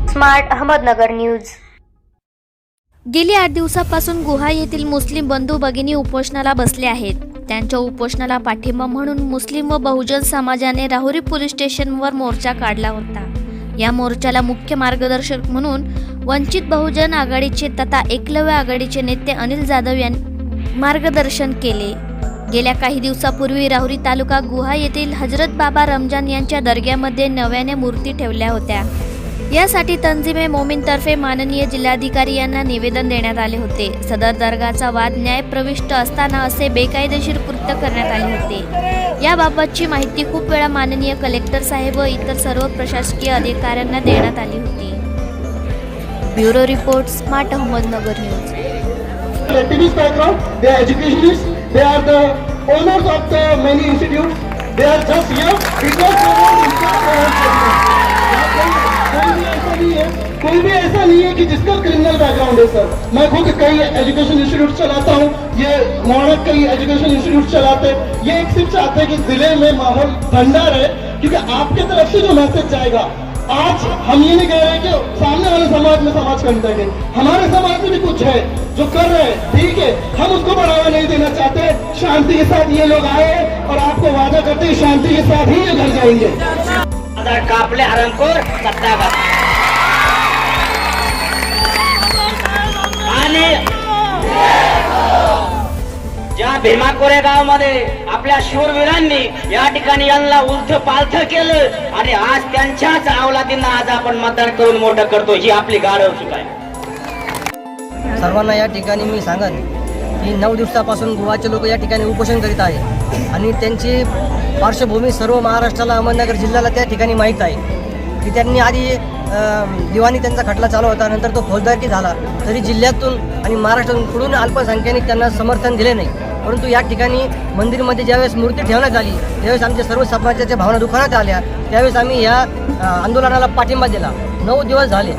Smart Ahmednagar news. गेली 8 दिवसापासून गुहा येथील मुस्लिम बंधू भगिनी उपोषणाला बसले आहेत। त्यांच्या उपोषणाला पाठिंबा म्हणून मुस्लिम व बहुजन समाजाने राहुरी पोलीस स्टेशनवर मोर्चा काढला होता। या मोर्चाला मुख्य मार्गदर्शक म्हणून वंचित बहुजन आघाडीचे तथा एकलव्य आघाडीचे नेते अनिल जाधव यांनी मार्गदर्शन केले। गेल्या काही दिवसापूर्वी राहुरी तालुका गुहा येथील हजरत बाबा रमजान यांच्या दर्ग्यामध्ये नव्याने मूर्ती ठेवल्या होत्या। यासाठी तंजीमे मोमीनतर्फे माननीय जिल्हाधिकारी यांना निवेदन देण्यात आले होते। सदर दर्गाचा वाद न्याय प्रविष्ट असताना असे बेकायदेशीर कृत्य करण्यात आले होते। याबाबतची माहिती खूप वेळा माननीय कलेक्टर साहेब व इतर सर्व प्रशासकीय अधिकाऱ्यांना देण्यात आली होती। Bureau report, smart Ahmednagar news. Activist background, they are educationists, they are the owners of the many institutes, they are just here because they want कोई भी ऐसा नहीं है कि जिसका क्रिमिनल बैकग्राउंड है सर। मैं खुद कई एजुकेशन इंस्टीट्यूट चलाता हूँ, ये मॉडर्न कई एजुकेशन इंस्टीट्यूट चलाते हैं। ये एक सिर्फ चाहते हैं कि जिले में माहौल ठंडा रहे, क्योंकि आपके तरफ से जो मैसेज जाएगा, आज हम ये नहीं कह रहे कि सामने वाले समाज में समाज करते हैं, हमारे समाज में भी कुछ है जो कर रहे हैं, ठीक है, हम उसको बढ़ावा नहीं देना चाहते। शांति के साथ ये लोग आए और आपको वादा करते हैं शांति के साथ ही ये घर जाएंगे। कापले हरामखोर सत्ता आणि ज्या भीमा कोरेगाव मध्ये आपल्या शूरवीरांनी या ठिकाणी यांना उलथ पालथ केलं आणि आज त्यांच्याच अवलादींना आज आपण मतदान करून मोठं करतो, ही आपली गाढव चूक आहे। सर्वांना या ठिकाणी मी सांगन की 9 दिवसापासून गुहाचे लोक या ठिकाणी उपोषण करीत आहे आणि त्यांची पार्श्वभूमी सर्व महाराष्ट्राला, अहमदनगर जिल्ह्याला त्या ठिकाणी माहीत आहे की त्यांनी आधी दिवाणी त्यांचा खटला चालू होता, नंतर तो फौजदारी झाला, तरी जिल्ह्यातून आणि महाराष्ट्रातून कुठून अल्पसंख्याने त्यांना समर्थन दिले नाही। परंतु या ठिकाणी मंदिरमध्ये ज्यावेळेस मूर्ती ठेवण्यात आली त्यावेळेस आमच्या सर्व समाजाच्या भावना दुखावण्यात आल्या, त्यावेळेस आम्ही या आंदोलनाला पाठिंबा दिला। 9 दिवस झाले,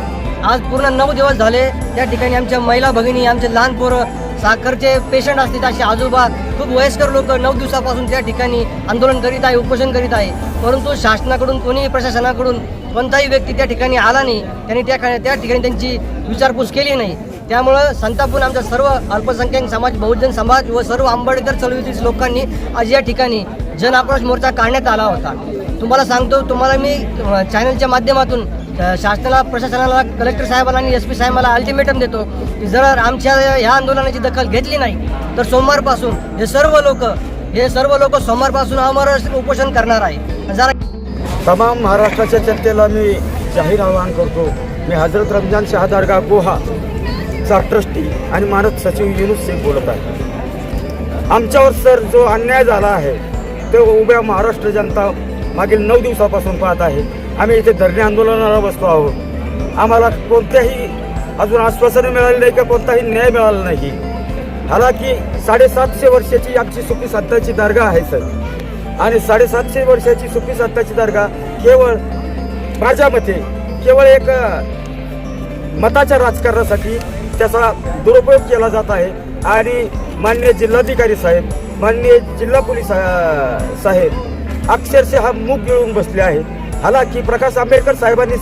आज पूर्ण 9 दिवस झाले त्या ठिकाणी आमच्या महिला भगिनी, आमचे लहान पोरं, साखरचे पेशंट असतील असे आजोबा, खूप वयस्कर लोक 9 दिवसापासून त्या ठिकाणी आंदोलन करीत आहे, उपोषण करीत आहे। परंतु शासनाकडून, कोणीही प्रशासनाकडून कोणताही व्यक्ती त्या ठिकाणी आला नाही, त्यांनी त्या ठिकाणी त्यांची विचारपूस केली नाही। त्यामुळं संतापून आमच्या सर्व अल्पसंख्याक समाज, बहुजन समाज व सर्व आंबेडकर चळवळीतील लोकांनी आज या ठिकाणी जन आक्रोश मोर्चा काढण्यात आला होता। तुम्हाला सांगतो, तुम्हाला मी चॅनलच्या माध्यमातून शासनाला, प्रशासनाला, कलेक्टर साहेबांना आणि SP साहेबांना अल्टिमेटम देतो की जर आमच्या ह्या आंदोलनाची दखल घेतली नाही तर सोमवारपासून हे सर्व लोक सोमवारपासून आमरण उपोषण करणार आहे। जरा तमाम महाराष्ट्राच्या जनतेला मी जाहीर आवाहन करतो, मी हजरत रमजान शाह दर्गा गुहा चा ट्रस्टी आणि मानद सचिव युनुस शेख बोलत आहे। आमच्यावर सर जो अन्याय झाला आहे तो उभ्या महाराष्ट्र जनता मागील 9 दिवसापासून पाहत आहे। आम्ही इथे धरणे आंदोलनाला बसलो आहोत। आम्हाला कोणत्याही अजून आश्वासनं मिळाली नाही, का कोणताही न्याय मिळाला नाही। हालाकी 750 वर्षाची आमची सुफी संतांची दर्गा आहे सर, आणि 750 वर्षाची सुफी संतांची दर्गा केवळ माझ्या मते केवळ एक मताच्या राजकारणासाठी त्याचा दुरुपयोग केला जात आहे। आणि माननीय जिल्हाधिकारी साहेब, माननीय जिल्हा पोलीस साहेब अक्षरशः मूग गिळून बसले आहेत। हालाकी प्रकाश आंबेडकर साहेबांनी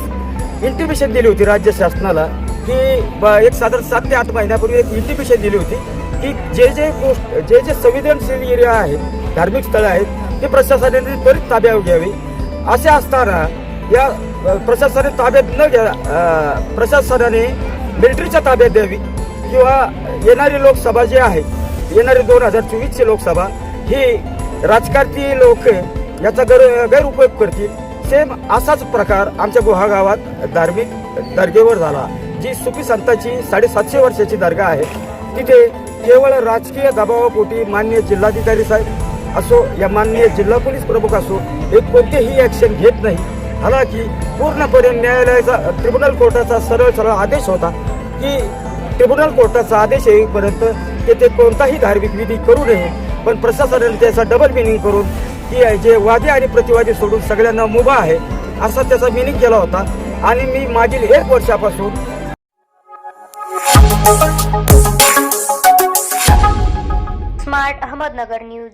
इंटिमेशन दिली होती राज्य शासनाला की एक साधारण 7 ते 8 महिन्यापूर्वी एक इंटिमेशन दिली होती की जे संवेदनशील एरिया आहेत, धार्मिक स्थळं आहेत, ते प्रशासनाने त्वरित ताब्यात घ्यावी। असे असताना या प्रशासनाने ताब्यात न घ्या, प्रशासनाने मिलिटरीच्या ताब्यात द्यावी किंवा येणारी लोकसभा जी आहे, येणारी 2024ची लोकसभा, ही राजकारणी लोक याचा गैरउपयोग करतील। सेम असाच प्रकार आमच्या गुहा गावात धार्मिक दर्गेवर झाला, जी सुफी संतांची 750 वर्षाची दर्गा आहे। तिथे केवळ राजकीय दबावापोटी माननीय जिल्हाधिकारी साहेब असो या माननीय जिल्हा पोलीस प्रमुख असो, हे कोणतेही ॲक्शन घेत नाही। हालाकी पूर्णपणे न्यायालयाचा, ट्रिब्युनल कोर्टाचा सरळ आदेश होता की ट्रिब्युनल कोर्टाचा आदेश येईपर्यंत तेथे कोणताही धार्मिक विधी करू नये, पण प्रशासनाने त्याचा डबल मिनिंग करून की जे वादी आणि प्रतिवादी सोडून सगळ्यांना मुभा आहे असा त्याचा मिनिंग केला होता। आणि मी मागील 1 वर्षापासून स्मार्ट अहमदनगर न्यूज।